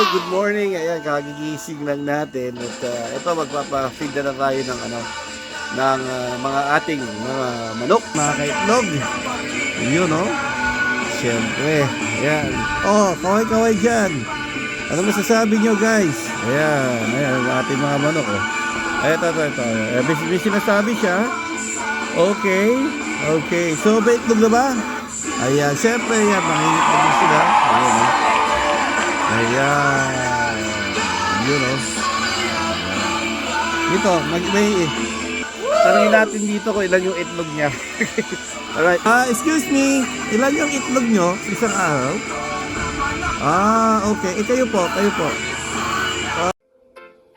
good morning. Ayan, kagigising lang natin. At ito, magpapa-feed na tayo ng, mga ating mga manok, mga kaitlog. Yun, no? Siyempre. Ayan. Oh, kaway-kaway dyan. Ano masasabi nyo, guys? Ayan, ang ating mga manok, oh. Ito. May sinasabi siya. Okay. So, ba itlog na ba? Ayan, siyempre, yan. Manginit na din sila. Ayan, no? Ayan. Yun, oh. Dito, tanongin natin dito kung ilan yung itlog niya. Alright. Excuse me, ilan yung itlog nyo isang araw? Okay. Kayo po.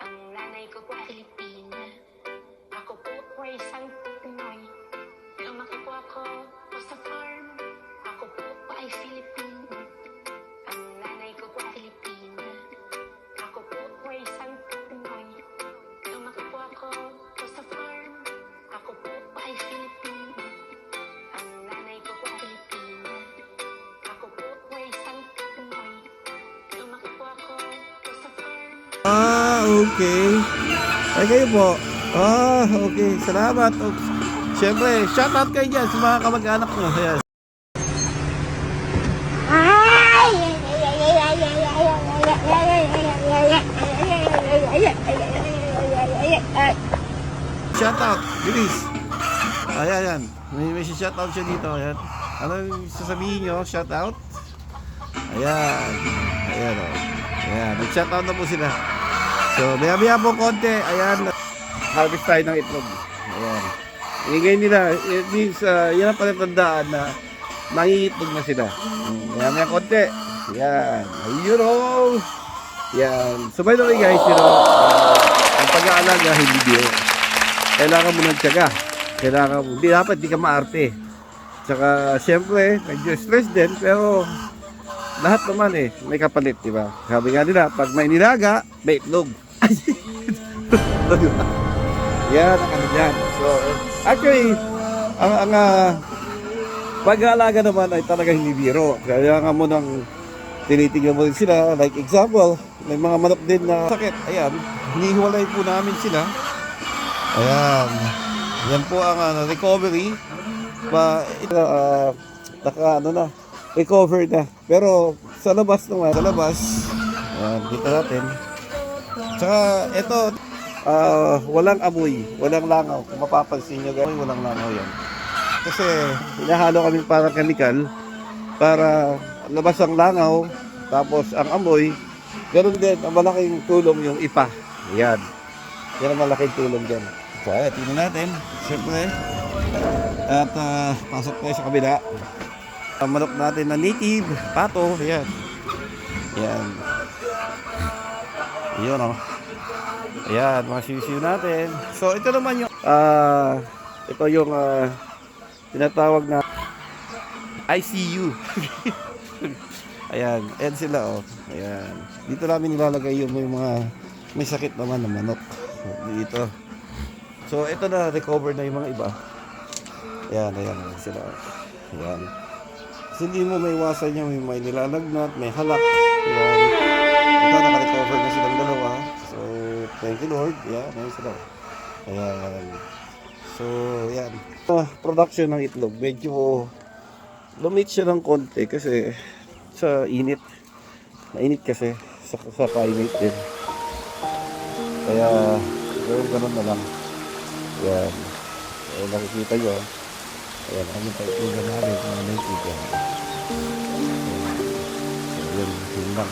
Ang nanay ko po Pilipina. Ako po ay isang Pinoy. Lumaki po ako sa farm. Ako po ay Filipino. Ang nanay ko po Pilipina. Ako po ay isang Pinoy. Lumaki po ako sa farm. Ako po ay Filipino. Ang nanay ko po Pilipina. Ako po ay isang Pinoy. Lumaki po ako sa farm. Okay. Ay, kayo po. Okay. Salamat. Siyempre, shoutout kayo dyan sa mga kamag-anak nyo. Ayan. Shoutout, bilis. Ayan. May shoutout siya dito. Ayan. Ano yung sasabihin nyo? Shoutout? Ayan. Ayan. Nag-shoutout na po sila. So, maya po konti. Ayan. Harvest tayo ng itlog. Ayan. Ingay nila. It means, yan ang palatandaan na nangiitlog na sila. Maya konti. Ayan. Ayun o. Ayan. So, by the way guys, ang pag-aalaga, hindi biro. Kailangan mo ng tiyaga. Hindi dapat, di ka maarte. Tsaka, siyempre, medyo stress din, pero lahat naman may kapalit, di ba? Sabi nga nila, pag may nilaga, may itlog. Yan, ang dyan. So, actually, ang pag-aalaga naman ay talaga hindi biro. Kailangan mo nang tinitignan mo rin sila. Like example, may mga manok din na sakit. Ayan, hinihiwalay po namin sila. Ayan. Yan po ang recovery. Recover na. Pero sa labas naman, ayan, dito natin. Tsaka ito, walang amoy, walang langaw. Kung mapapansin nyo guys, walang langaw yan. Kasi hinahalo kami parang chemical para labas ang langaw, tapos ang amoy. Ganun din, ang malaking tulong yung ipa. Yan. Yan ang malaking tulong dyan. So, ayan, tingnan natin. Siyempre. At pasok tayo sa kabila. Ang manok natin na native, pato. Ayan. Ayan. Ayan, oh. Ayan, mga sisiw natin. So, ito naman yung ito yung tinatawag na ICU. Ayan, ayan sila, oh. Ayan. Dito namin nilalagay yung may sakit naman ng manok. Dito. So, ito na, recover na yung mga iba. Ayan sila. Ayan. Kasi hindi mo may iwasan niya, may nilalagnat, may halak. Ayan. Ito, naka-recover na silang dalawa. So, thank you Lord. Ayan sila. Ayan. So, ayan. Production ng itlog, medyo lumit siya ng konti kasi sa init. Mainit kasi sa climate din. Kaya, ganun na lang. Ayan. Ayan, nakikita nyo. Ayan, ang yung paitugan namin, mga native yan. Ayan, yun lang.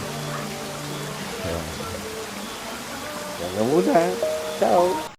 Ayan. Ayan na muna. Ciao!